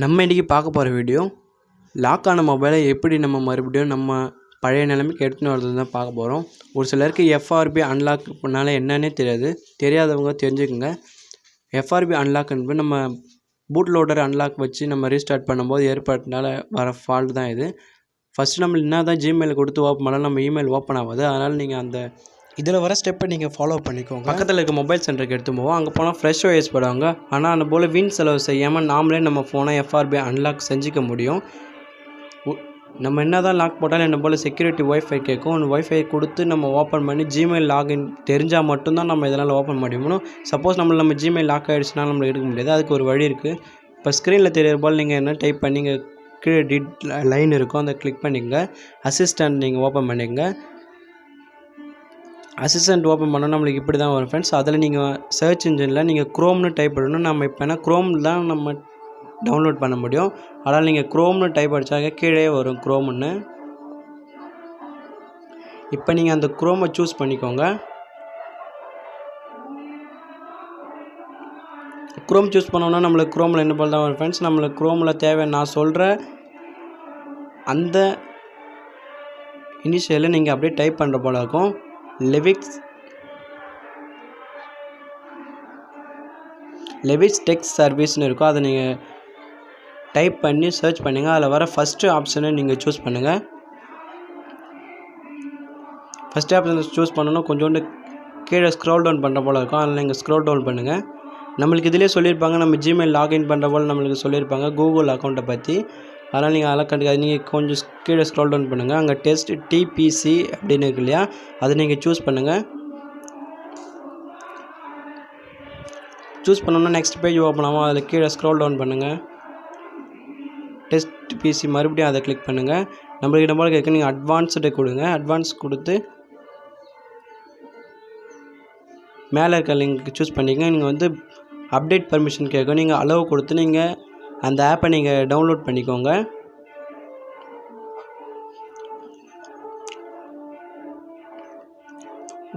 நம்ம இன்றைக்கி பார்க்க போகிற வீடியோ லாக் ஆன மொபைலை எப்படி நம்ம மறுபடியும் நம்ம பழைய நிலைமைக்கு எடுத்துன்னு வரது தான் பார்க்க போகிறோம். ஒரு சிலருக்கு எஃப்ஆர்பி அன்லாக் பண்ணால என்னன்னே தெரியாதவங்க தெரிஞ்சுக்குங்க. எஃப்ஆர்பி அன்லாக் என்பது நம்ம பூட் லோடர் அன்லாக் வச்சு நம்ம ரீஸ்டார்ட் பண்ணும்போது ஏற்பட்டனால வர ஃபால்ட் தான் இது. ஃபஸ்ட்டு நம்ம என்ன தான் ஜிமெயில் கொடுத்து ஓப்பன் பண்ணாலும் நம்ம இமெயில் ஓப்பன் ஆகாது. அதனால் நீங்கள் அந்த இதில் வர ஸ்டெப்பை நீங்கள் ஃபாலோ பண்ணிக்கோங்க. பக்கத்தில் இருக்க மொபைல் சென்டருக்கு எடுத்து போவோம். அங்கே போனால் ஃப்ரெஷ் ஓஎஸ் போடுவாங்க. ஆனால் அந்த போல் வீண் செலவு செய்யாமல் நாமளே நம்ம ஃபோனை எஃப்ஆர்பி அன்லாக் செஞ்சுக்க முடியும். நம்ம என்ன தான் லாக் போட்டாலும் என்ன போல் செக்யூரிட்டி ஒய்ஃபை கேட்கும். அந்த ஒய்ஃபை கொடுத்து நம்ம ஓப்பன் பண்ணி ஜிமெயில் லாகின் தெரிஞ்சால் மட்டும்தான் நம்ம இதனால் ஓப்பன் பண்ண முடியும். சப்போஸ் நம்ம ஜிமெயில் லாக் ஆகிடுச்சுன்னா நம்மளுக்கு எடுக்க முடியாது. அதுக்கு ஒரு வழி இருக்குது. இப்போ ஸ்க்ரீனில் தெரியிற போல் நீங்கள் என்ன டைப் பண்ணி கீழே லைன் இருக்கும், அதை கிளிக் பண்ணிங்க. அசிஸ்டன்ட் நீங்கள் ஓப்பன் பண்ணிங்க. அசிஸ்டன்ட் ஓப்பன் பண்ணால் நம்மளுக்கு இப்படி தான் வரும் ஃப்ரெண்ட்ஸ். அதில் நீங்கள் சர்ச் இன்ஜினில் நீங்கள் க்ரோம்னு டைப் பண்ணணும். நம்ம இப்போ என்ன க்ரோமில் தான் நம்ம டவுன்லோட் பண்ண முடியும். அதனால் நீங்கள் க்ரோம்னு டைப் அடித்தாக்க கீழே வரும் க்ரோம்னு. இப்போ நீங்கள் அந்த க்ரோமை சூஸ் பண்ணிக்கோங்க. க்ரோம் சூஸ் பண்ணோன்னா நம்மளுக்கு க்ரோமில் என்ன போல் தான் வரும் ஃப்ரெண்ட்ஸ். நம்மளுக்கு க்ரோமில் தேவை நான் சொல்கிற அந்த இனிஷியலில் நீங்கள் அப்படியே டைப் பண்ணுற போல் இருக்கும். லெவிக்ஸ் டெக்ஸ்ட் சர்வீஸ்னு இருக்கும். அதை நீங்கள் டைப் பண்ணி சர்ச் பண்ணுங்கள். அதில் வர ஃபஸ்ட்டு ஆப்ஷனை நீங்கள் சூஸ் பண்ணுங்கள். ஃபஸ்ட்டு ஆப்ஷனை சூஸ் பண்ணணும். கொஞ்சோண்டு கீழே ஸ்க்ரோல் டவுன் பண்ணுற போல் இருக்கும். அதில் நீங்கள் ஸ்க்ரோல் டவுன் பண்ணுங்கள். நம்மளுக்கு இதிலே சொல்லியிருப்பாங்க, நம்ம ஜிமெயில் லாகின் பண்ணுற போல் நம்மளுக்கு சொல்லியிருப்பாங்க கூகுள் அக்கௌண்ட்டை பற்றி. அதனால் நீங்கள் அதெல்லாம் கண்டுக்காது. நீங்கள் கொஞ்சம் கீழே ஸ்க்ரோல் டவுன் பண்ணுங்கள். அங்கே டெஸ்ட் டிபிசி அப்படின்னு இருக்கு இல்லையா, அதை நீங்கள் சூஸ் பண்ணுங்கள். சூஸ் பண்ணோன்னா நெக்ஸ்ட் பேஜ் ஓப்பன் ஆகும். அதில் கீழே ஸ்க்ரோல் டவுன் பண்ணுங்கள். டெஸ்ட் பிசி மறுபடியும் அதை கிளிக் பண்ணுங்கள். நம்மளுக்கு நம்ம கேட்க நீங்கள் அட்வான்ஸ்டு கொடுங்க. அட்வான்ஸ் கொடுத்து மேலே இருக்க லிங்க் சூஸ் பண்ணிங்க. நீங்கள் வந்து அப்டேட் பர்மிஷன் கேட்கும். நீங்கள் அலோவ் கொடுத்து நீங்கள் அந்த ஆப்பை நீங்கள் டவுன்லோட் பண்ணிக்கோங்க.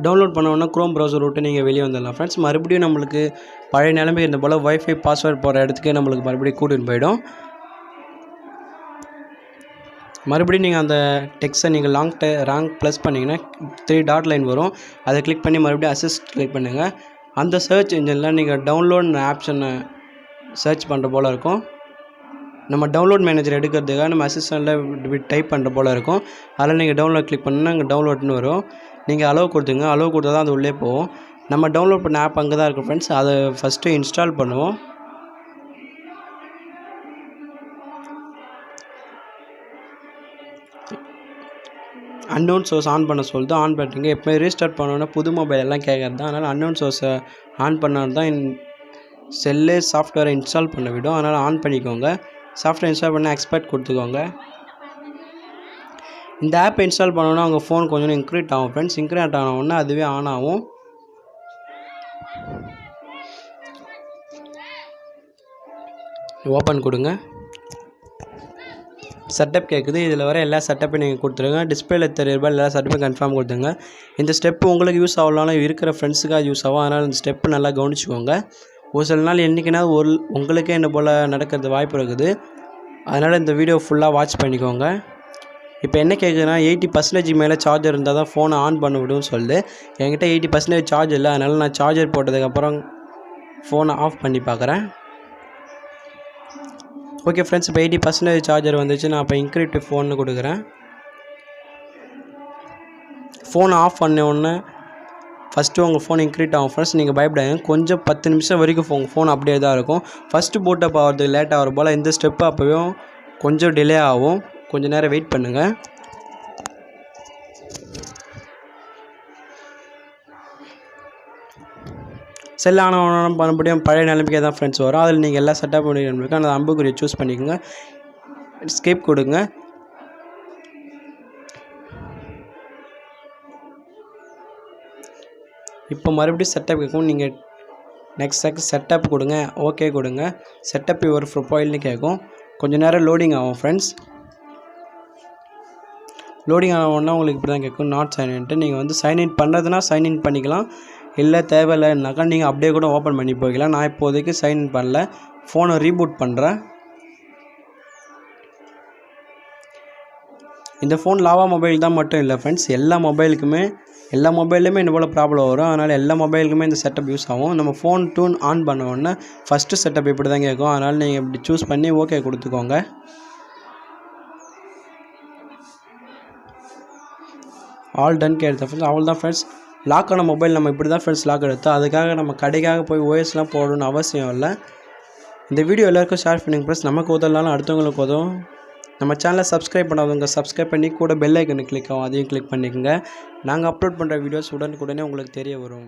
டவுன்லோட் பண்ணோன்னா க்ரோம் ப்ரௌசர் விட்டு நீங்கள் வெளியே வந்துடலாம் ஃப்ரெண்ட்ஸ். மறுபடியும் நம்மளுக்கு பழைய நிலைமை இருந்த போல் ஒய்ஃபை பாஸ்வேர்ட் போகிற இடத்துக்கு நம்மளுக்கு மறுபடியும் கூட்டின்னு போயிடும். மறுபடியும் நீங்கள் அந்த டெக்ஸ்ட்டை நீங்கள் ராங் ப்ளஸ் பண்ணிங்கன்னா 3 டாட் லைன் வரும். அதை கிளிக் பண்ணி மறுபடியும் அசிஸ்ட் கிளிக் பண்ணுங்கள். அந்த சர்ச் இன்ஜினில் நீங்கள் டவுன்லோட் ஆப்ஷனை சர்ச் பண்ணுற போல் இருக்கும். நம்ம டவுன்லோட் மேனேஜர் எடுக்கிறதுக்காக நம்ம அசிஸ்டண்ட்டில் டைப் பண்ணுற போல் இருக்கும். அதில் நீங்கள் டவுன்லோட் கிளிக் பண்ணால் அங்கே டவுன்லோட்னு வரும். நீங்கள் அலோவ் கொடுத்துங்க. அலோவ் கொடுத்தா தான் அது உள்ளே போகும். நம்ம டவுன்லோட் பண்ண ஆப் அங்கே தான் இருக்கும் ஃப்ரெண்ட்ஸ். அதை ஃபஸ்ட்டு இன்ஸ்டால் பண்ணுவோம். அன்னோன் சோர்ஸ் ஆன் பண்ண சொல்லுது. ஆன் பண்ணிட்டீங்க. எப்போயும் ரீஸ்டார்ட் பண்ணோன்னா புது மொபைல் எல்லாம் கேட்குறது தான். அதனால் அன்னோன் சோர்ஸை ஆன் பண்ணால் தான் செல்லே சாஃப்ட்வேரை இன்ஸ்டால் பண்ண விடும். அதனால் ஆன் பண்ணிக்கோங்க. சாஃப்ட்வேர் இன்ஸ்டால் பண்ண எக்ஸ்பர்ட் கொடுத்துக்கோங்க. இந்த ஆப்பை இன்ஸ்டால் பண்ணோன்னா உங்கள் ஃபோன் கொஞ்சம் இன்க்ரீட் ஆகும் ஃப்ரெண்ட்ஸ். இன்க்ரீட் ஆனவுடனே அதுவே ஆன் ஆகும். ஓப்பன் கொடுங்க. செட்டப் கேட்குது. இதில் வர எல்லா செட்டப்பையும் நீங்கள் கொடுத்துருங்க. டிஸ்பிளேல தெரியுறப்ப எல்லா செட்டப்பையும் கன்ஃபார்ம் கொடுத்துருங்க. இந்த ஸ்டெப்பு உங்களுக்கு யூஸ் ஆகலாம், இருக்கிற ஃப்ரெண்ட்ஸுக்காக யூஸ் ஆகும். அதனால் இந்த ஸ்டெப்பு நல்லா கவனிச்சுக்கோங்க. ஒரு சில நாள் என்றைக்குனா உங்களுக்கே என்ன போல் நடக்கிறது வாய்ப்பு இருக்குது. அதனால் இந்த வீடியோ ஃபுல்லாக வாட்ச் பண்ணிக்கோங்க. இப்போ என்ன கேட்குதுன்னா 80% மேலே சார்ஜர் இருந்தால் தான் ஃபோனை ஆன் பண்ண விடுன்னு சொல்லுது. என்கிட்ட 80% சார்ஜ் இல்லை. அதனால் நான் சார்ஜர் போட்டதுக்கப்புறம் ஃபோனை ஆஃப் பண்ணி பார்க்குறேன். ஓகே ஃப்ரெண்ட்ஸ், இப்போ 80% சார்ஜர் வந்துச்சு. நான் இப்போ இன்க்ரீட் ஃபோன்னு கொடுக்குறேன். ஃபோனை ஆஃப் பண்ண உடனே ஃபஸ்ட்டு உங்கள் ஃபோன் இன்க்ரீட் ஆகும் ஃப்ரெண்ட்ஸ். நீங்கள் பயப்படாதீங்க. கொஞ்சம் 10 நிமிஷம் வரைக்கும் உங்கள் ஃபோன் அப்படியே தான் இருக்கும். ஃபஸ்ட்டு பூட்டப் ஆகிறது லேட் ஆகிற போல் இந்த ஸ்டெப்பு அப்போவும் கொஞ்சம் டிலே ஆகும். கொஞ்சம் நேரம் வெயிட் பண்ணுங்கள். செல் ஆனால் மறுபடியும் பழைய நிலைமைக்கே தான் ஃப்ரெண்ட்ஸ் வரும். அதில் நீங்கள் எல்லா செட்டப் பண்ணிக்க அந்த அம்புக்குறியை சூஸ் பண்ணிக்கோங்க. ஸ்கிப் கொடுங்க. இப்போ மறுபடியும் செட்டப் கேட்கும். நீங்கள் நெக்ஸ்ட் செட்டப் கொடுங்க. ஓகே கொடுங்க. செட்டப் யுவர் ப்ரொஃபைல்னு கேட்கும். கொஞ்சம் நேரம் லோடிங் ஆகும் ஃப்ரெண்ட்ஸ். லோடிங் ஆனவுடனே உங்களுக்கு இப்படி தான் கேட்கும், நாட் சைன்இன்ட்டு. நீங்கள் வந்து சைன்இன் பண்ணுறதுனா சைன்இன் பண்ணிக்கலாம். இல்லை தேவையில்லைனாக்கா நீங்கள் அப்படியே கூட ஓப்பன் பண்ணி போய்க்கலாம். நான் இப்போதைக்கு சைன்இன் பண்ணல. ஃபோனை ரீபூட் பண்ணுறேன். இந்த ஃபோன் லாவா மொபைல் தான் மட்டும் இல்லை ஃப்ரெண்ட்ஸ், எல்லா மொபைலுமே இந்த போல் ப்ராப்ளம் வரும். அதனால் எல்லா மொபைலுக்குமே இந்த செட்டப் யூஸ் ஆகும். நம்ம ஃபோன் டூன் ஆன் பண்ண உடனே ஃபஸ்ட்டு செட்டப் இப்படி தான் கேட்கும். அதனால் நீங்கள் இப்படி சூஸ் பண்ணி ஓகே கொடுத்துக்கோங்க. ஆல் டன் கேட்குது ஃப்ரெண்ட்ஸ். அவ்வளோ தான் ஃப்ரெண்ட்ஸ். லாக்கான மொபைல் நம்ம இப்படி தான் ஃப்ரெண்ட்ஸ் லாக் எடுத்தோம். அதுக்காக நம்ம கடைக்காக போய் ஓஎஸ்லாம் போடணும்னு அவசியம் இல்லை. இந்த வீடியோ எல்லாருக்கும் ஷேர் பண்ணுங்க ஃப்ரெண்ட்ஸ். நமக்கு உதவலாம் அடுத்தவங்களுக்கு உதவும். நம்ம சேனலை சப்ஸ்கிரைப் பண்ணாதவங்க சப்ஸ்கிரைப் பண்ணி கூட பெல் ஐக்கனை கிளிக் ஆகும், அதையும் கிளிக் பண்ணிக்கோங்க. நாங்கள் அப்லோட் பண்ணுற வீடியோஸ் உடனுக்குடனே உங்களுக்கு தெரிய வரும்.